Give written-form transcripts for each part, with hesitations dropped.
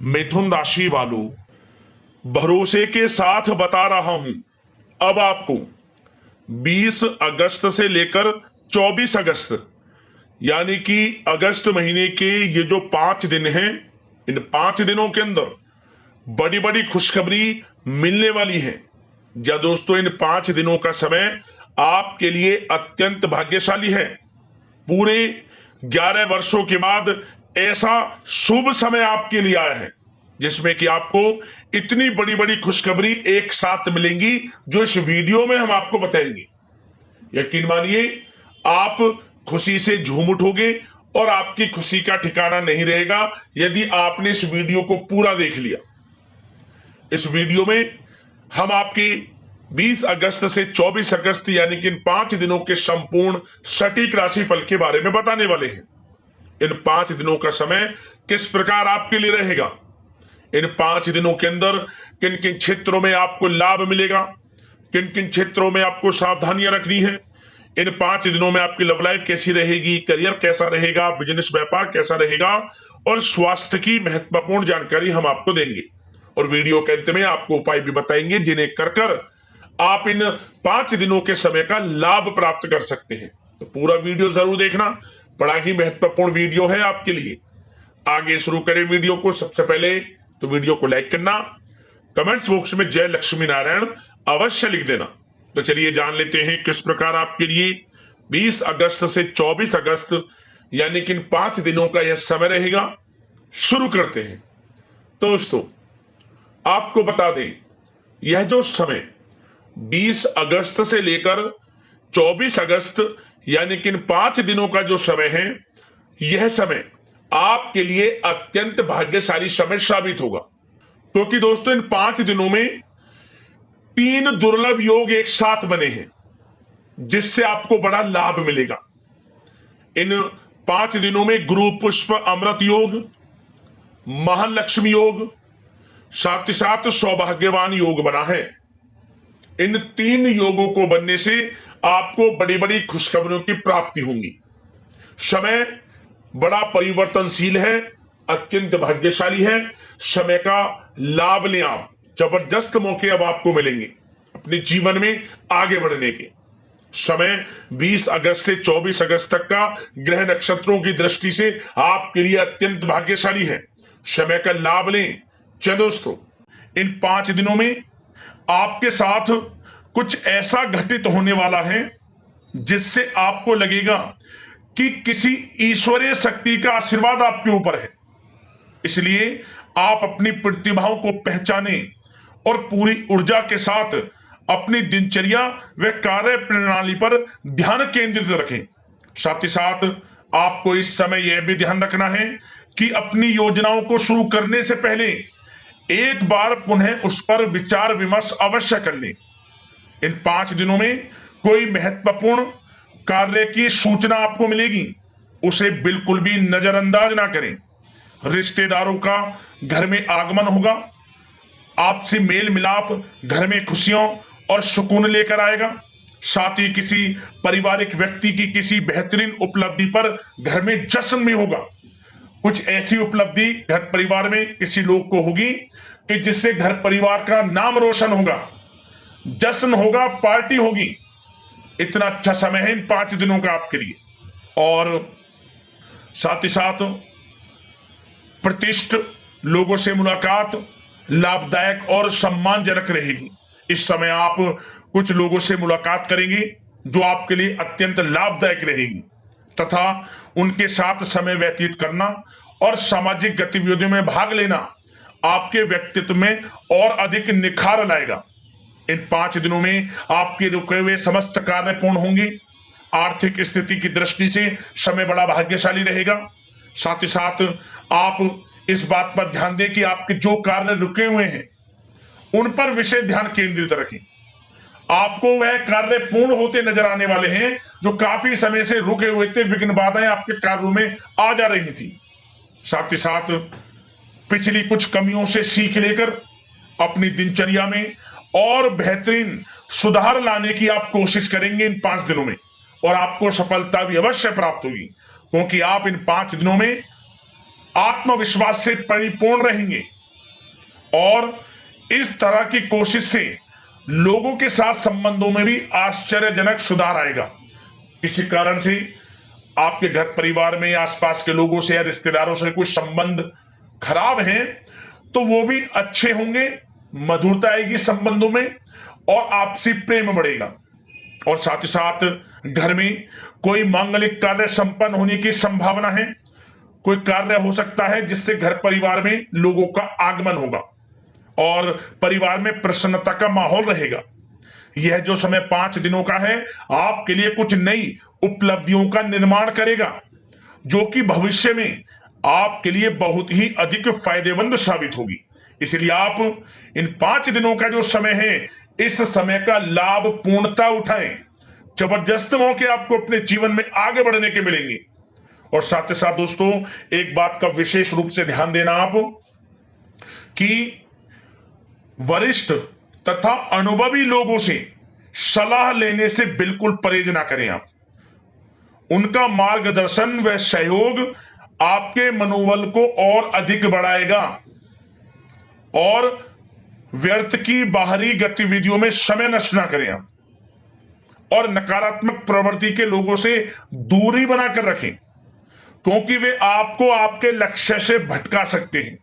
मिथुन राशि वालों, भरोसे के साथ बता रहा हूं, अब आपको 20 अगस्त से लेकर 24 अगस्त यानी कि अगस्त महीने के ये जो 5 दिन हैं, इन 5 दिनों के अंदर बड़ी बड़ी खुशखबरी मिलने वाली है। या दोस्तों, इन 5 दिनों का समय आपके लिए अत्यंत भाग्यशाली है। पूरे 11 वर्षों के बाद ऐसा शुभ समय आपके लिए आया है जिसमें कि आपको इतनी बड़ी बड़ी खुशखबरी एक साथ मिलेंगी जो इस वीडियो में हम आपको बताएंगे। यकीन मानिए, आप खुशी से झूम उठोगे और आपकी खुशी का ठिकाना नहीं रहेगा यदि आपने इस वीडियो को पूरा देख लिया। इस वीडियो में हम आपकी 20 अगस्त से 24 अगस्त यानी कि इन 5 दिनों के संपूर्ण सटीक राशिफल के बारे में बताने वाले हैं। इन 5 दिनों का समय किस प्रकार आपके लिए रहेगा, इन 5 दिनों के अंदर किन किन क्षेत्रों में आपको लाभ मिलेगा, किन किन क्षेत्रों में आपको सावधानियां रखनी है, इन 5 दिनों में आपकी लव लाइफ कैसी रहेगी, करियर कैसा रहेगा, बिजनेस व्यापार कैसा रहेगा और स्वास्थ्य की महत्वपूर्ण जानकारी हम आपको देंगे। और वीडियो के अंत में आपको उपाय भी बताएंगे जिन्हें कर आप इन 5 दिनों के समय का लाभ प्राप्त कर सकते हैं। तो पूरा वीडियो जरूर देखना, बड़ा ही महत्वपूर्ण वीडियो है आपके लिए। आगे शुरू करें वीडियो को। सबसे पहले तो वीडियो को लाइक करना, कमेंट्स बॉक्स में जय लक्ष्मी नारायण अवश्य लिख देना। तो चलिए जान लेते हैं किस प्रकार आपके लिए 20 अगस्त से 24 अगस्त यानी कि इन 5 दिनों का यह समय रहेगा। शुरू करते हैं। तो दोस्तों, आपको बता दें, यह जो समय 20 अगस्त से लेकर 24 अगस्त यानी कि इन 5 दिनों का जो समय है, यह समय आपके लिए अत्यंत भाग्यशाली समय साबित होगा। क्योंकि दोस्तों, इन 5 दिनों में 3 दुर्लभ योग एक साथ बने हैं जिससे आपको बड़ा लाभ मिलेगा। इन 5 दिनों में गुरु पुष्प अमृत योग, महालक्ष्मी योग, साथ ही साथ सौभाग्यवान योग बना है। इन 3 योगों को बनने से आपको बड़ी बड़ी खुशखबरियों की प्राप्ति होगी। समय बड़ा परिवर्तनशील है, अत्यंत भाग्यशाली है। समय का लाभ लें आप, जबरदस्त मौके अब आपको मिलेंगे अपने जीवन में आगे बढ़ने के। समय 20 अगस्त से 24 अगस्त तक का ग्रह नक्षत्रों की दृष्टि से आपके लिए अत्यंत भाग्यशाली है। समय का लाभ लें। चलो दोस्तों, इन 5 दिनों में आपके साथ कुछ ऐसा घटित होने वाला है जिससे आपको लगेगा कि किसी ईश्वरीय शक्ति का आशीर्वाद आपके ऊपर है। इसलिए आप अपनी प्रतिभाओं को पहचानें और पूरी ऊर्जा के साथ अपनी दिनचर्या व कार्य प्रणाली पर ध्यान केंद्रित रखें। साथ ही साथ आपको इस समय यह भी ध्यान रखना है कि अपनी योजनाओं को शुरू करने से पहले एक बार पुनः उस पर विचार विमर्श अवश्य कर लें। इन 5 दिनों में कोई महत्वपूर्ण कार्य की सूचना आपको मिलेगी, उसे बिल्कुल भी नजरअंदाज ना करें। रिश्तेदारों का घर में आगमन होगा, आपसी मेल मिलाप घर में खुशियों और सुकून लेकर आएगा। साथ ही किसी पारिवारिक व्यक्ति की किसी बेहतरीन उपलब्धि पर घर में जश्न में होगा। कुछ ऐसी उपलब्धि घर परिवार में किसी लोग को होगी कि जिससे घर परिवार का नाम रोशन होगा, जश्न होगा, पार्टी होगी। इतना अच्छा समय है इन 5 दिनों का आपके लिए। और साथ ही साथ प्रतिष्ठित लोगों से मुलाकात लाभदायक और सम्मानजनक रहेगी। इस समय आप कुछ लोगों से मुलाकात करेंगे जो आपके लिए अत्यंत लाभदायक रहेगी तथा उनके साथ समय व्यतीत करना और सामाजिक गतिविधियों में भाग लेना आपके व्यक्तित्व में और अधिक निखार लाएगा। इन 5 दिनों में आपके रुके हुए समस्त कार्य पूर्ण होंगे। आर्थिक स्थिति की दृष्टि से समय बड़ा भाग्यशाली रहेगा। साथ ही साथ आप इस बात पर ध्यान दें कि आपके जो कार्य रुके हुए हैं उन पर विशेष ध्यान केंद्रित रखें। आपको वह कार्य पूर्ण होते नजर आने वाले हैं जो काफी समय से रुके हुए थे, विघ्न बाधाएं आपके कार्यों में आ जा रही थी। साथ ही साथ पिछली कुछ कमियों से सीख लेकर अपनी दिनचर्या में और बेहतरीन सुधार लाने की आप कोशिश करेंगे इन 5 दिनों में, और आपको सफलता भी अवश्य प्राप्त होगी क्योंकि आप इन 5 दिनों में आत्मविश्वास से परिपूर्ण रहेंगे और इस तरह की कोशिश से लोगों के साथ संबंधों में भी आश्चर्यजनक सुधार आएगा। इसी कारण से आपके घर परिवार में आसपास के लोगों से या रिश्तेदारों से कुछ संबंध खराब हैं तो वो भी अच्छे होंगे, मधुरता आएगी संबंधों में और आपसी प्रेम बढ़ेगा। और साथ ही साथ घर में कोई मांगलिक कार्य संपन्न होने की संभावना है। कोई कार्य हो सकता है जिससे घर परिवार में लोगों का आगमन होगा और परिवार में प्रसन्नता का माहौल रहेगा। यह जो समय 5 दिनों का है आपके लिए कुछ नई उपलब्धियों का निर्माण करेगा जो कि भविष्य में आपके लिए बहुत ही अधिक फायदेमंद साबित होगी। इसलिए आप इन 5 दिनों का जो समय है इस समय का लाभ पूर्णता उठाएं। जबरदस्त मौके आपको अपने जीवन में आगे बढ़ने के मिलेंगे। और साथ ही साथ दोस्तों एक बात का विशेष रूप से ध्यान देना आप कि वरिष्ठ तथा अनुभवी लोगों से सलाह लेने से बिल्कुल परहेज ना करें आप। उनका मार्गदर्शन व सहयोग आपके मनोबल को और अधिक बढ़ाएगा और व्यर्थ की बाहरी गतिविधियों में समय नष्ट ना करें आप और नकारात्मक प्रवृत्ति के लोगों से दूरी बनाकर रखें क्योंकि वे आपको आपके लक्ष्य से भटका सकते हैं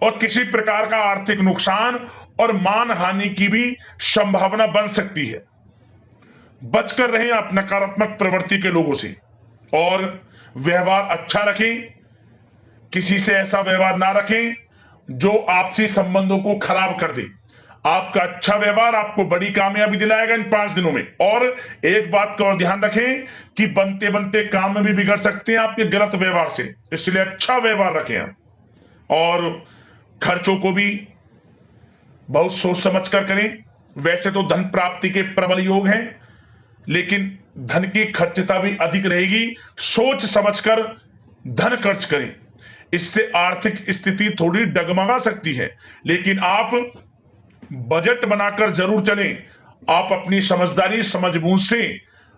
और किसी प्रकार का आर्थिक नुकसान और मान हानि की भी संभावना बन सकती है। बचकर रहें आप नकारात्मक प्रवृत्ति के लोगों से और व्यवहार अच्छा रखें। किसी से ऐसा व्यवहार ना रखें जो आपसी संबंधों को खराब कर दे। आपका अच्छा व्यवहार आपको बड़ी कामयाबी दिलाएगा इन 5 दिनों में। और एक बात का और ध्यान रखें कि बनते बनते काम में भी बिगड़ सकते हैं आपके गलत व्यवहार से, इसलिए अच्छा व्यवहार रखें आप। और खर्चों को भी बहुत सोच समझ कर करें। वैसे तो धन प्राप्ति के प्रबल योग हैं लेकिन धन की खर्चता भी अधिक रहेगी। सोच समझकर धन खर्च करें, इससे आर्थिक स्थिति थोड़ी डगमगा सकती है लेकिन आप बजट बनाकर जरूर चलें। आप अपनी समझदारी समझबूझ से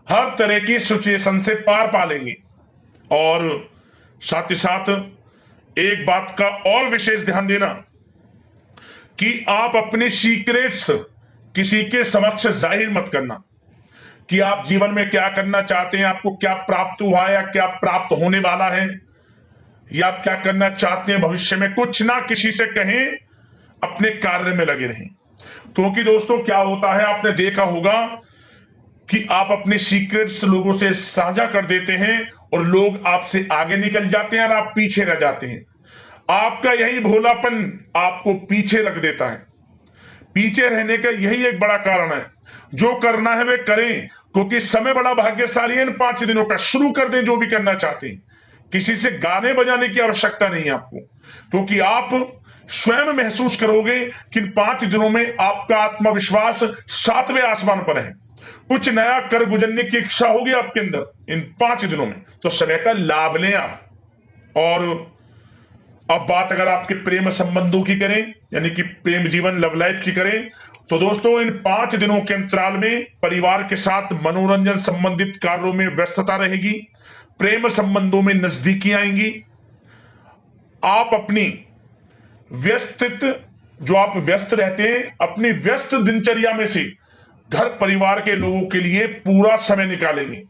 हर तरह की सिचुएशन से पार पा लेंगे। और साथ ही साथ एक बात का और विशेष ध्यान देना कि आप अपने सीक्रेट्स किसी के समक्ष जाहिर मत करना कि आप जीवन में क्या करना चाहते हैं, आपको क्या प्राप्त हुआ है या क्या प्राप्त होने वाला है या आप क्या करना चाहते हैं भविष्य में। कुछ ना किसी से कहें, अपने कार्य में लगे रहें। क्योंकि दोस्तों क्या होता है आपने देखा होगा कि आप अपने सीक्रेट्स लोगों से साझा कर देते हैं और लोग आपसे आगे निकल जाते हैं और आप पीछे रह जाते हैं। आपका यही भोलापन आपको पीछे रख देता है। पीछे रहने का यही एक बड़ा कारण है। जो करना है वे करें क्योंकि समय बड़ा भाग्यशाली है। इन 5 दिनों का शुरू कर दें जो भी करना चाहते हैं। किसी से गाने बजाने की आवश्यकता नहीं है आपको क्योंकि आप स्वयं महसूस करोगे कि इन 5 दिनों में आपका आत्मविश्वास 7वें आसमान पर है। कुछ नया कर गुजरने की इच्छा होगी आपके अंदर इन 5 दिनों में, तो समय का लाभ लें आप। और अब बात अगर आपके प्रेम संबंधों की करें यानी कि प्रेम जीवन लव लाइफ की करें तो दोस्तों इन 5 दिनों के अंतराल में परिवार के साथ मनोरंजन संबंधित कार्यों में व्यस्तता रहेगी। प्रेम संबंधों में नजदीकी आएंगी। आप अपनी जो आप व्यस्त रहते हैं अपनी व्यस्त दिनचर्या में से घर परिवार के लोगों के लिए पूरा समय निकालेंगे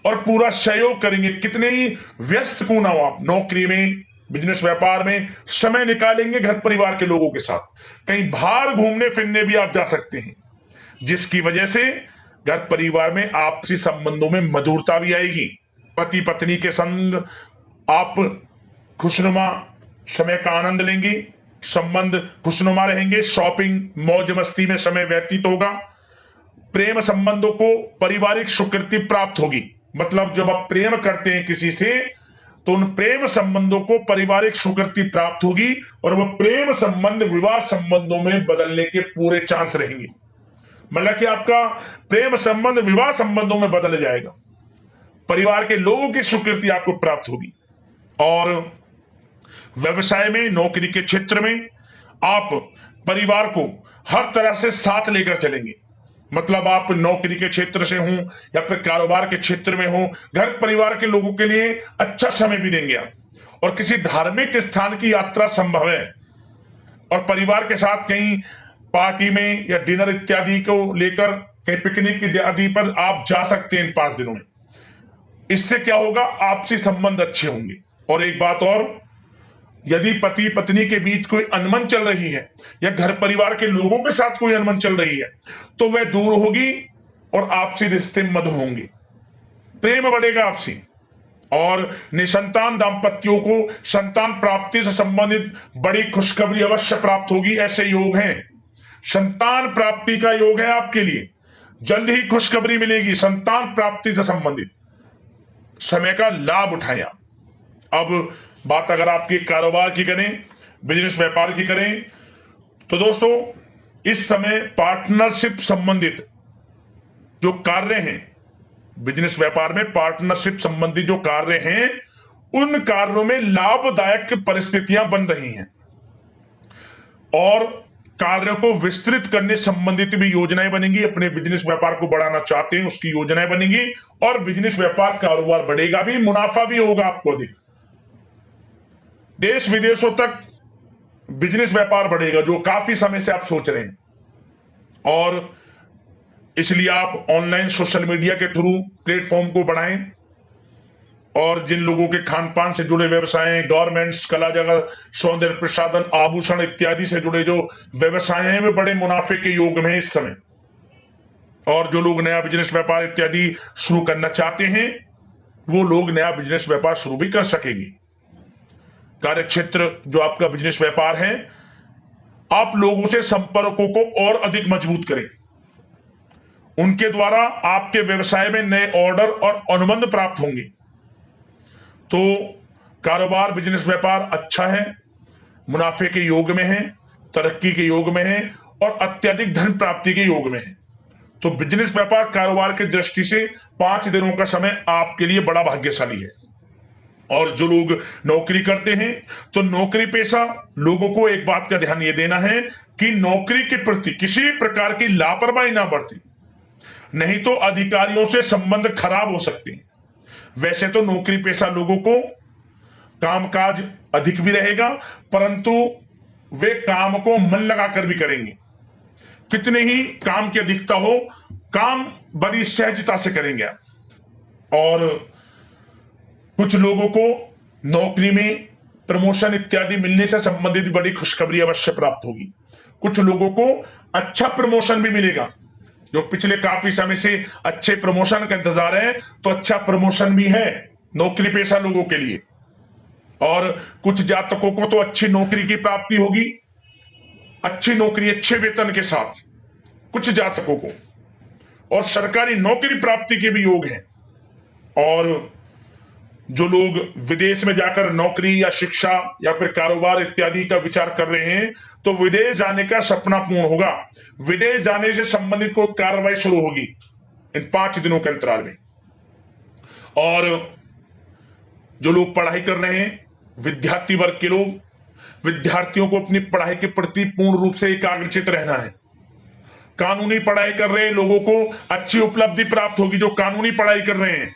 और पूरा सहयोग करेंगे। कितने ही व्यस्त क्यों ना हो आप, नौकरी में, बिजनेस, व्यापार में समय निकालेंगे घर परिवार के लोगों के साथ। कहीं बाहर घूमने फिरने भी आप जा सकते हैं जिसकी वजह से घर परिवार में आपसी संबंधों में मधुरता भी आएगी। पति पत्नी के संग आप खुशनुमा समय का आनंद लेंगे, संबंध खुशनुमा रहेंगे, शॉपिंग मौज मस्ती में समय व्यतीत होगा। प्रेम संबंधों को पारिवारिक स्वीकृति प्राप्त होगी। मतलब जब आप प्रेम करते हैं किसी से तो उन प्रेम संबंधों को पारिवारिक स्वीकृति प्राप्त होगी और वह प्रेम संबंध विवाह संबंधों में बदलने के पूरे चांस रहेंगे। मतलब कि आपका प्रेम संबंध विवाह संबंधों में बदल जाएगा। परिवार के लोगों की स्वीकृति आपको प्राप्त होगी। और व्यवसाय में, नौकरी के क्षेत्र में आप परिवार को हर तरह से साथ लेकर चलेंगे। मतलब आप नौकरी के क्षेत्र से हो या फिर कारोबार के क्षेत्र में हो, घर परिवार के लोगों के लिए अच्छा समय भी देंगे आप और किसी धार्मिक स्थान की यात्रा संभव है और परिवार के साथ कहीं पार्टी में या डिनर इत्यादि को लेकर कहीं पिकनिक इत्यादि पर आप जा सकते हैं इन 5 दिनों में। इससे क्या होगा, आपसी संबंध अच्छे होंगे। और एक बात और, यदि पति पत्नी के बीच कोई अनबन चल रही है या घर परिवार के लोगों के साथ कोई अनबन चल रही है तो वह दूर होगी और आपसी रिश्ते मधुर होंगे, प्रेम बढ़ेगा आपसी। और निसंतान दाम्पत्यों को संतान प्राप्ति से संबंधित बड़ी खुशखबरी अवश्य प्राप्त होगी। ऐसे योग हैं, संतान प्राप्ति का योग है आपके लिए, जल्द ही खुशखबरी मिलेगी संतान प्राप्ति से संबंधित। समय का लाभ उठाएं आप। अब बात अगर आपके कारोबार की करें, बिजनेस व्यापार की करें, तो दोस्तों इस समय पार्टनरशिप संबंधित जो कार्य हैं, बिजनेस व्यापार में पार्टनरशिप संबंधी जो कार्य हैं, उन कार्यों में लाभदायक परिस्थितियां बन रही हैं और कार्यों को विस्तृत करने संबंधित भी योजनाएं बनेंगी। अपने बिजनेस व्यापार को बढ़ाना चाहते हैं उसकी योजनाएं बनेंगी और बिजनेस व्यापार कारोबार बढ़ेगा भी, मुनाफा भी होगा आपको अधिक। देश विदेशों तक बिजनेस व्यापार बढ़ेगा जो काफी समय से आप सोच रहे हैं। और इसलिए आप ऑनलाइन सोशल मीडिया के थ्रू प्लेटफॉर्म को बढ़ाएं और जिन लोगों के खान पान से जुड़े व्यवसाय हैं, गारमेंट्स, कला जगत, सौंदर्य प्रसाधन, आभूषण इत्यादि से जुड़े जो व्यवसाय हैं वे बड़े मुनाफे के योग में इस समय। और जो लोग नया बिजनेस व्यापार इत्यादि शुरू करना चाहते हैं वो लोग नया बिजनेस व्यापार शुरू भी कर सकेंगे। कार्य क्षेत्र जो आपका बिजनेस व्यापार है, आप लोगों से संपर्कों को और अधिक मजबूत करें। उनके द्वारा आपके व्यवसाय में नए ऑर्डर और अनुबंध प्राप्त होंगे। तो कारोबार बिजनेस व्यापार अच्छा है, मुनाफे के योग में है, तरक्की के योग में है और अत्यधिक धन प्राप्ति के योग में है। तो बिजनेस व्यापार कारोबार की दृष्टि से 5 दिनों का समय आपके लिए बड़ा भाग्यशाली है। और जो लोग नौकरी करते हैं तो नौकरी पेशा लोगों को एक बात का ध्यान यह देना है कि नौकरी के प्रति किसी प्रकार की लापरवाही ना बरतें, नहीं तो अधिकारियों से संबंध खराब हो सकते हैं। वैसे तो नौकरी पेशा लोगों को कामकाज अधिक भी रहेगा, परंतु वे काम को मन लगाकर भी करेंगे। कितने ही काम की अधिकता हो, काम बड़ी सहजता से करेंगे आप। और कुछ लोगों को नौकरी में प्रमोशन इत्यादि मिलने से संबंधित बड़ी खुशखबरी अवश्य प्राप्त होगी। कुछ लोगों को अच्छा प्रमोशन भी मिलेगा, जो पिछले काफी समय से अच्छे प्रमोशन का इंतजार है तो अच्छा प्रमोशन भी है नौकरी पेशा लोगों के लिए। और कुछ जातकों को तो अच्छी नौकरी की प्राप्ति होगी, अच्छी नौकरी अच्छे वेतन के साथ कुछ जातकों को, और सरकारी नौकरी प्राप्ति के भी योग हैं। और जो लोग विदेश में जाकर नौकरी या शिक्षा या फिर कारोबार इत्यादि का विचार कर रहे हैं तो विदेश जाने का सपना पूर्ण होगा। विदेश जाने से संबंधित कोई कार्रवाई शुरू होगी इन 5 दिनों के अंतराल में। और जो लोग पढ़ाई कर रहे हैं, विद्यार्थी वर्ग के लोग, विद्यार्थियों को अपनी पढ़ाई के प्रति पूर्ण रूप से एकाग्रचित रहना है। कानूनी पढ़ाई कर रहे लोगों को अच्छी उपलब्धि प्राप्त होगी जो कानूनी पढ़ाई कर रहे हैं।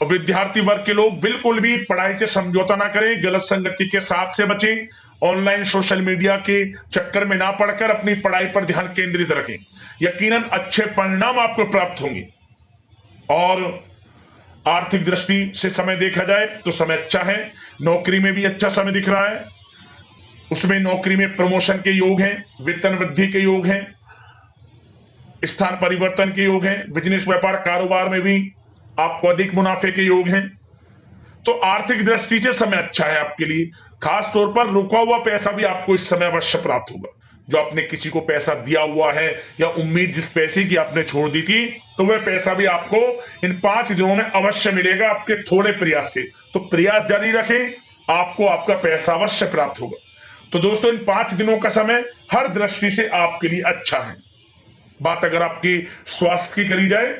और विद्यार्थी वर्ग के लोग बिल्कुल भी पढ़ाई से समझौता ना करें, गलत संगति के साथ से बचें, ऑनलाइन सोशल मीडिया के चक्कर में ना पड़कर अपनी पढ़ाई पर ध्यान केंद्रित रखें। यकीनन अच्छे परिणाम आपको प्राप्त होंगे। और आर्थिक दृष्टि से समय देखा जाए तो समय अच्छा है, नौकरी में भी अच्छा समय दिख रहा है। उसमें नौकरी में प्रमोशन के योग हैं, वेतन वृद्धि के योग हैं, स्थान परिवर्तन के योग हैं, बिजनेस व्यापार कारोबार में भी आपको अधिक मुनाफे के योग हैं। तो आर्थिक दृष्टि से समय अच्छा है आपके लिए। खास तौर पर रुका हुआ पैसा भी आपको इस समय अवश्य प्राप्त होगा। जो आपने किसी को पैसा दिया हुआ है या उम्मीद जिस पैसे की आपने छोड़ दी थी, तो वह पैसा भी आपको इन 5 दिनों में अवश्य मिलेगा आपके थोड़े प्रयास से। तो प्रयास जारी रखें, आपको आपका पैसा अवश्य प्राप्त होगा। तो दोस्तों इन 5 दिनों का समय हर दृष्टि से आपके लिए अच्छा है। बात अगर आपकी स्वास्थ्य की करी जाए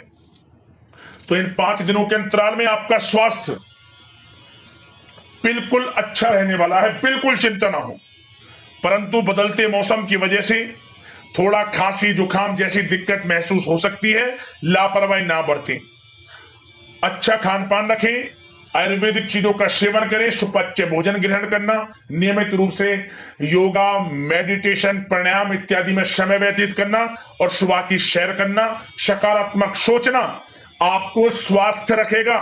तो इन 5 दिनों के अंतराल में आपका स्वास्थ्य बिल्कुल अच्छा रहने वाला है, बिल्कुल चिंता ना हो। परंतु बदलते मौसम की वजह से थोड़ा खांसी जुकाम जैसी दिक्कत महसूस हो सकती है, लापरवाही ना बरतें। अच्छा खान पान रखें, आयुर्वेदिक चीजों का सेवन करें, सुपच्य भोजन ग्रहण करना, नियमित रूप से योगा, मेडिटेशन, प्राणायाम इत्यादि में समय व्यतीत करना और सुबह की सैर करना, सकारात्मक सोचना आपको स्वास्थ्य रखेगा।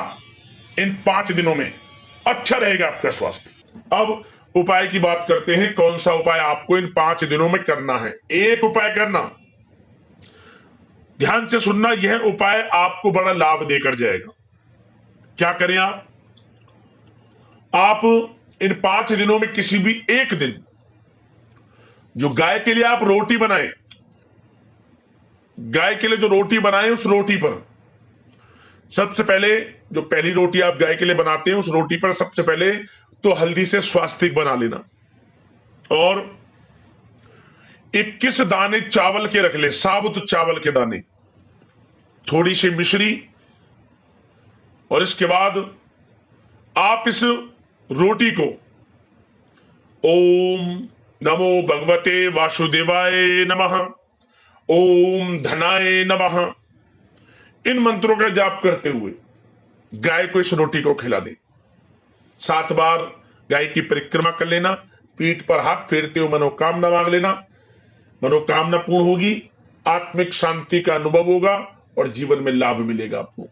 इन 5 दिनों में अच्छा रहेगा आपका स्वास्थ्य। अब उपाय की बात करते हैं, कौन सा उपाय आपको इन 5 दिनों में करना है। एक उपाय करना, ध्यान से सुनना, यह उपाय आपको बड़ा लाभ देकर जाएगा। क्या करें आप इन 5 दिनों में किसी भी एक दिन जो गाय के लिए आप रोटी बनाएं, गाय के लिए जो रोटी बनाएं, उस रोटी पर सबसे पहले, जो पहली रोटी आप गाय के लिए बनाते हैं, उस रोटी पर सबसे पहले तो हल्दी से स्वास्तिक बना लेना और 21 दाने चावल के रख ले, साबुत चावल के दाने, थोड़ी सी मिश्री, और इसके बाद आप इस रोटी को ओम नमो भगवते वासुदेवाय नमः, ओम धनाय नमः, इन मंत्रों का जाप करते हुए गाय को इस रोटी को खिला दें। 7 बार गाय की परिक्रमा कर लेना, पीठ पर हाथ फेरते हुए मनोकामना मांग लेना, मनोकामना पूर्ण होगी, आत्मिक शांति का अनुभव होगा और जीवन में लाभ मिलेगा आपको।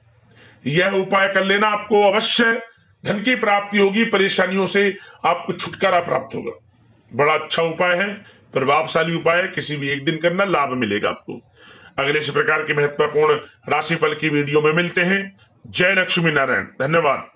यह उपाय कर लेना, आपको अवश्य धन की प्राप्ति होगी, परेशानियों से आपको छुटकारा प्राप्त होगा। बड़ा अच्छा उपाय है, प्रभावशाली उपाय है, किसी भी एक दिन करना, लाभ मिलेगा आपको। अगले इस प्रकार के महत्वपूर्ण राशिफल की वीडियो में मिलते हैं। जय लक्ष्मी नारायण, धन्यवाद।